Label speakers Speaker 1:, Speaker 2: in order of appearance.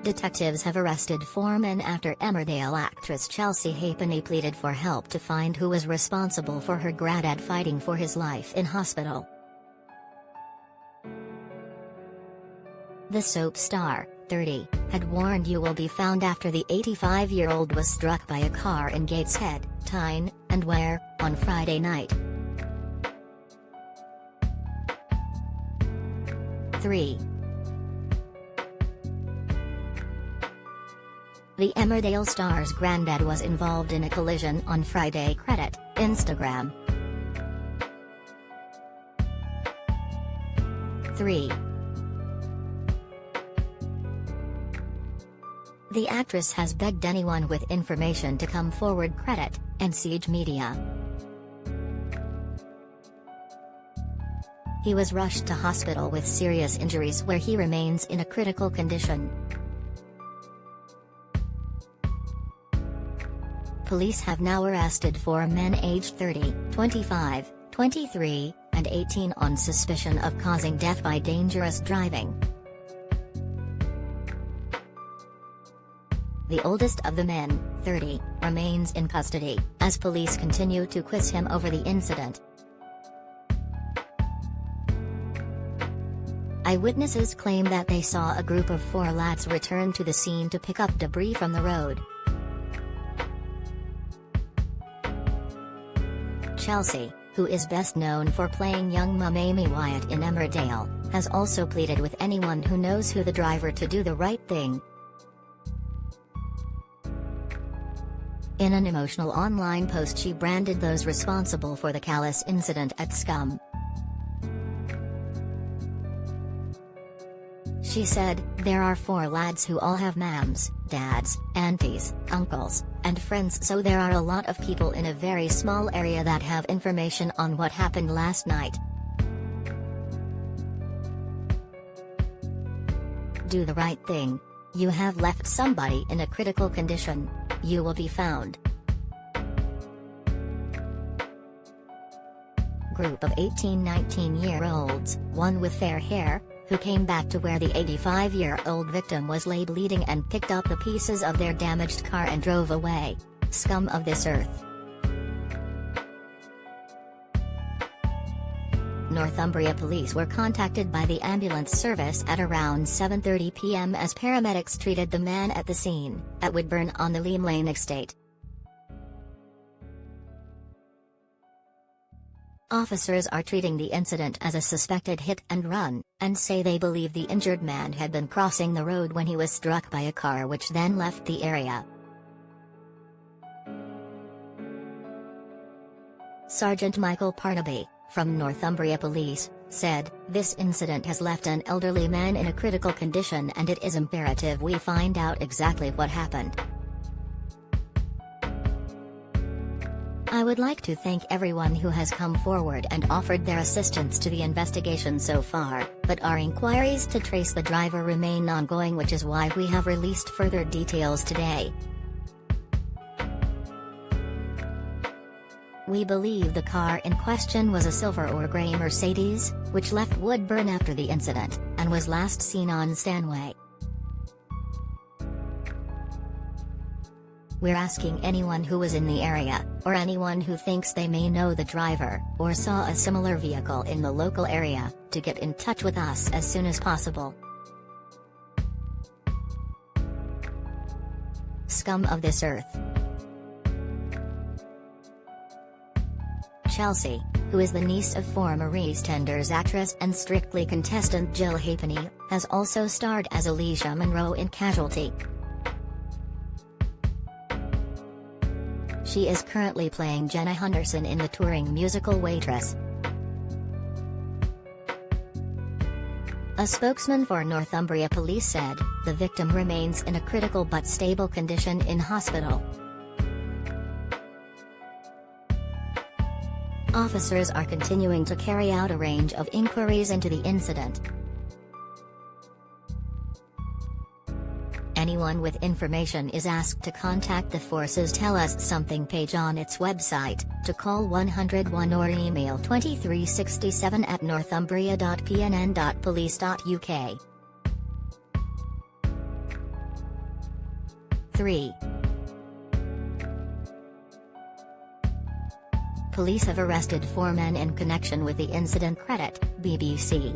Speaker 1: Detectives have arrested 4 men after Emmerdale actress Chelsea Halfpenny pleaded for help to find who was responsible for her graddad fighting for his life in hospital. The soap star, 30, had warned you will be found after the 85-year-old was struck by a car in Gateshead, Tyne and Wear, on Friday night. 3. The Emmerdale star's granddad was involved in a collision on Friday. Credit, Instagram. 3. The actress has begged anyone with information to come forward. Credit, NCJMedia. He was rushed to hospital with serious injuries where he remains in a critical condition. Police have now arrested 4 men aged 30, 25, 23, and 18 on suspicion of causing death by dangerous driving. The oldest of the men, 30, remains in custody, as police continue to quiz him over the incident. Eyewitnesses claim that they saw a group of 4 lads return to the scene to pick up debris from the road. Chelsea, who is best known for playing young mum Amy Wyatt in Emmerdale, has also pleaded with anyone who knows who the driver to do the right thing. In an emotional online post, she branded those responsible for the callous incident as scum. She said, "There are 4 lads who all have mams, dads, aunties, uncles, and friends, so there are a lot of people in a very small area that have information on what happened last night. Do the right thing. You have left somebody in a critical condition. You will be found." Group of 18-19-year-olds, one with fair hair, who came back to where the 85-year-old victim was lay bleeding and picked up the pieces of their damaged car and drove away. Scum of this earth. Northumbria police were contacted by the ambulance service at around 7:30 p.m. as paramedics treated the man at the scene, at Woodburn on the Leam Lane estate. Officers are treating the incident as a suspected hit and run, and say they believe the injured man had been crossing the road when he was struck by a car which then left the area. Sergeant Michael Parnaby, from Northumbria Police, said, "This incident has left an elderly man in a critical condition and it is imperative we find out exactly what happened. I would like to thank everyone who has come forward and offered their assistance to the investigation so far, but our inquiries to trace the driver remain ongoing, which is why we have released further details today. We believe the car in question was a silver or grey Mercedes, which left Woodburn after the incident, and was last seen on Stanway. We're asking anyone who was in the area, or anyone who thinks they may know the driver, or saw a similar vehicle in the local area, to get in touch with us as soon as possible." Scum of this earth. Chelsea, who is the niece of former EastEnders actress and Strictly contestant Jill Halfpenny, has also starred as Alicia Munro in Casualty. She is currently playing Jenna Henderson in the touring musical Waitress. A spokesman for Northumbria Police said, "The victim remains in a critical but stable condition in hospital." Officers are continuing to carry out a range of inquiries into the incident. Anyone with information is asked to contact the Force's Tell Us Something page on its website, to call 101 or email 2367@northumbria.pnn.police.uk. 3. Police have arrested 4 men in connection with the incident. Credit, BBC.